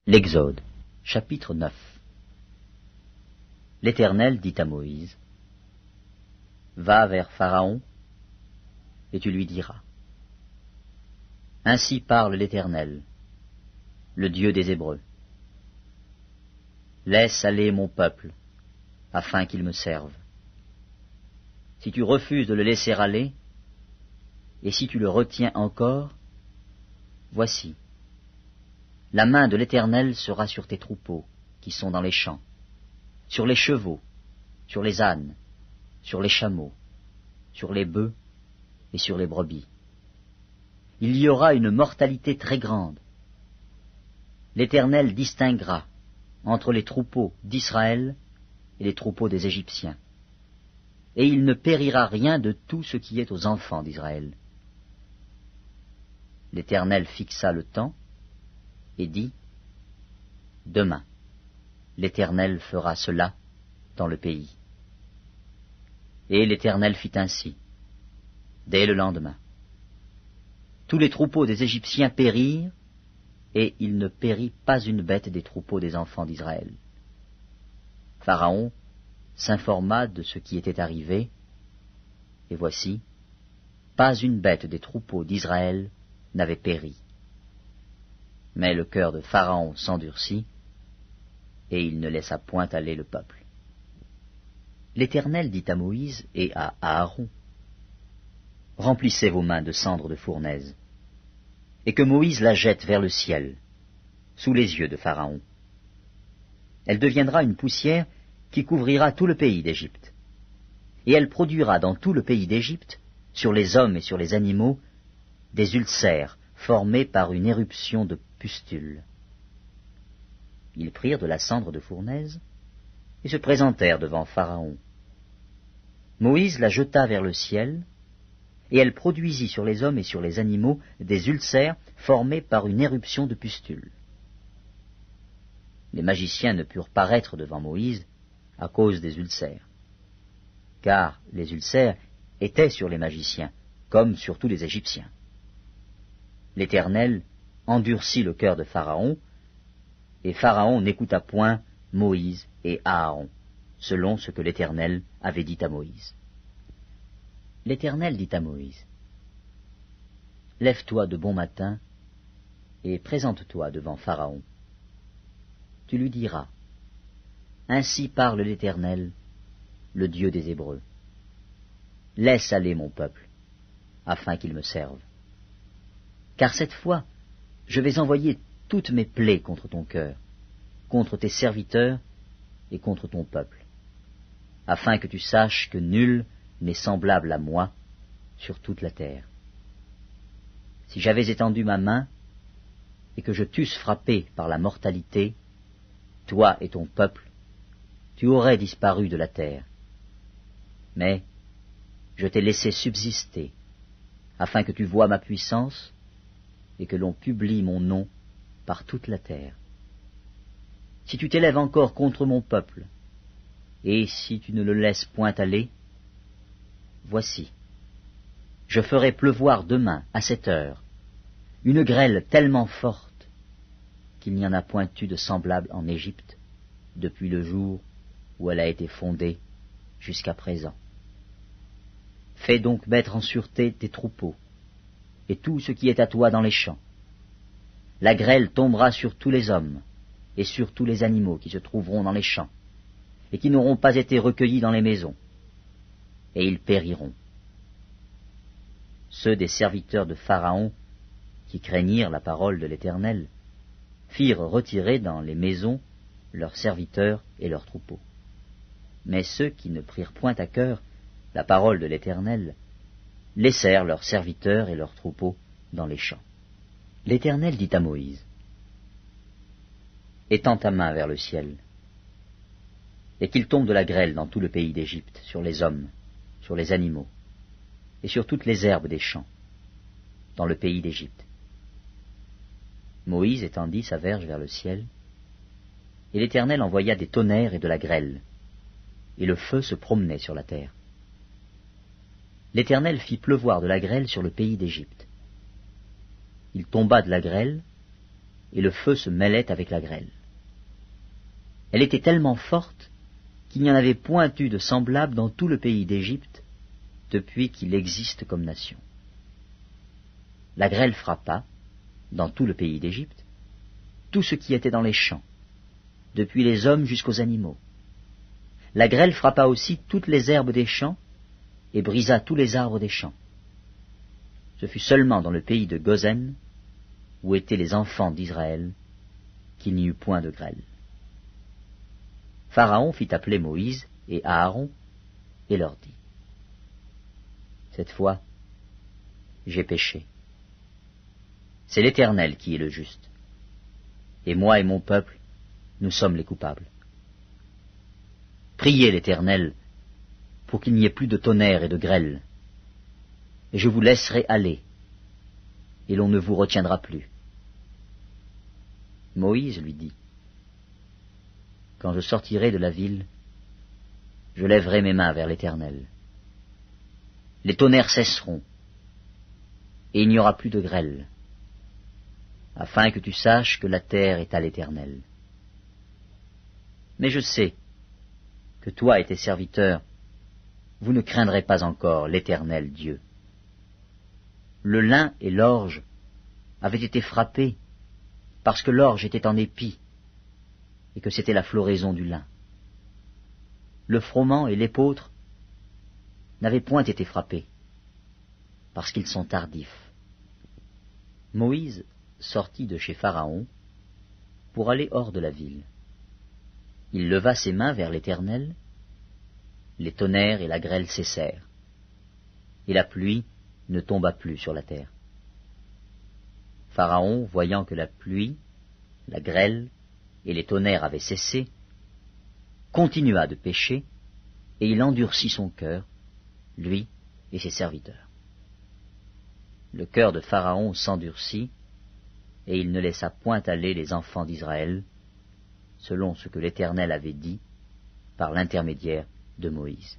L'Exode, chapitre 9. L'Éternel dit à Moïse, « Va vers Pharaon, et tu lui diras. Ainsi parle l'Éternel, le Dieu des Hébreux. Laisse aller mon peuple, afin qu'il me serve. Si tu refuses de le laisser aller, et si tu le retiens encore, voici, la main de l'Éternel sera sur tes troupeaux qui sont dans les champs, sur les chevaux, sur les ânes, sur les chameaux, sur les bœufs et sur les brebis. Il y aura une mortalité très grande. L'Éternel distinguera entre les troupeaux d'Israël et les troupeaux des Égyptiens, et il ne périra rien de tout ce qui est aux enfants d'Israël. L'Éternel fixa le temps et dit, « Demain, l'Éternel fera cela dans le pays. » Et l'Éternel fit ainsi, dès le lendemain. Tous les troupeaux des Égyptiens périrent, et il ne périt pas une bête des troupeaux des enfants d'Israël. Pharaon s'informa de ce qui était arrivé, et voici, pas une bête des troupeaux d'Israël n'avait péri. Mais le cœur de Pharaon s'endurcit, et il ne laissa point aller le peuple. L'Éternel dit à Moïse et à Aaron, « Remplissez vos mains de cendre de fournaise, et que Moïse la jette vers le ciel, sous les yeux de Pharaon. Elle deviendra une poussière qui couvrira tout le pays d'Égypte, et elle produira dans tout le pays d'Égypte, sur les hommes et sur les animaux, des ulcères formés par une éruption de pustules. » Ils prirent de la cendre de fournaise et se présentèrent devant Pharaon. Moïse la jeta vers le ciel, et elle produisit sur les hommes et sur les animaux des ulcères formés par une éruption de pustules. Les magiciens ne purent paraître devant Moïse à cause des ulcères, car les ulcères étaient sur les magiciens, comme sur tous les Égyptiens. L'Éternel endurcit le cœur de Pharaon, et Pharaon n'écouta point Moïse et Aaron, selon ce que l'Éternel avait dit à Moïse. L'Éternel dit à Moïse, « Lève-toi de bon matin, et présente-toi devant Pharaon. Tu lui diras, « Ainsi parle l'Éternel, le Dieu des Hébreux. Laisse aller mon peuple, afin qu'il me serve. Car cette fois, je vais envoyer toutes mes plaies contre ton cœur, contre tes serviteurs et contre ton peuple, afin que tu saches que nul n'est semblable à moi sur toute la terre. Si j'avais étendu ma main et que je t'eusse frappé par la mortalité, toi et ton peuple, tu aurais disparu de la terre. Mais je t'ai laissé subsister, afin que tu voies ma puissance et que l'on publie mon nom par toute la terre. Si tu t'élèves encore contre mon peuple, et si tu ne le laisses point aller, voici, je ferai pleuvoir demain, à cette heure, une grêle tellement forte qu'il n'y en a point eu de semblable en Égypte depuis le jour où elle a été fondée jusqu'à présent. Fais donc mettre en sûreté tes troupeaux et tout ce qui est à toi dans les champs. La grêle tombera sur tous les hommes et sur tous les animaux qui se trouveront dans les champs et qui n'auront pas été recueillis dans les maisons, et ils périront. Ceux des serviteurs de Pharaon qui craignirent la parole de l'Éternel firent retirer dans les maisons leurs serviteurs et leurs troupeaux. Mais ceux qui ne prirent point à cœur la parole de l'Éternel laissèrent leurs serviteurs et leurs troupeaux dans les champs. L'Éternel dit à Moïse, « Étends ta main vers le ciel, et qu'il tombe de la grêle dans tout le pays d'Égypte, sur les hommes, sur les animaux, et sur toutes les herbes des champs, dans le pays d'Égypte. » Moïse étendit sa verge vers le ciel, et l'Éternel envoya des tonnerres et de la grêle, et le feu se promenait sur la terre. L'Éternel fit pleuvoir de la grêle sur le pays d'Égypte. Il tomba de la grêle, et le feu se mêlait avec la grêle. Elle était tellement forte qu'il n'y en avait point eu de semblable dans tout le pays d'Égypte depuis qu'il existe comme nation. La grêle frappa, dans tout le pays d'Égypte, tout ce qui était dans les champs, depuis les hommes jusqu'aux animaux. La grêle frappa aussi toutes les herbes des champs et brisa tous les arbres des champs. Ce fut seulement dans le pays de Gozen, où étaient les enfants d'Israël, qu'il n'y eut point de grêle. Pharaon fit appeler Moïse et Aaron et leur dit, « Cette fois, j'ai péché. C'est l'Éternel qui est le juste. Et moi et mon peuple, nous sommes les coupables. Priez l'Éternel pour qu'il n'y ait plus de tonnerre et de grêle, et je vous laisserai aller, et l'on ne vous retiendra plus. » Moïse lui dit, « Quand je sortirai de la ville, je lèverai mes mains vers l'Éternel. Les tonnerres cesseront, et il n'y aura plus de grêle, afin que tu saches que la terre est à l'Éternel. Mais je sais que toi et tes serviteurs, vous ne craindrez pas encore l'Éternel Dieu. Le lin et l'orge avaient été frappés parce que l'orge était en épi et que c'était la floraison du lin. Le froment et l'épeautre n'avaient point été frappés parce qu'ils sont tardifs. Moïse sortit de chez Pharaon pour aller hors de la ville. Il leva ses mains vers l'Éternel, les tonnerres et la grêle cessèrent, et la pluie ne tomba plus sur la terre. Pharaon, voyant que la pluie, la grêle et les tonnerres avaient cessé, continua de pécher, et il endurcit son cœur, lui et ses serviteurs. Le cœur de Pharaon s'endurcit, et il ne laissa point aller les enfants d'Israël, selon ce que l'Éternel avait dit par l'intermédiaire de Moïse.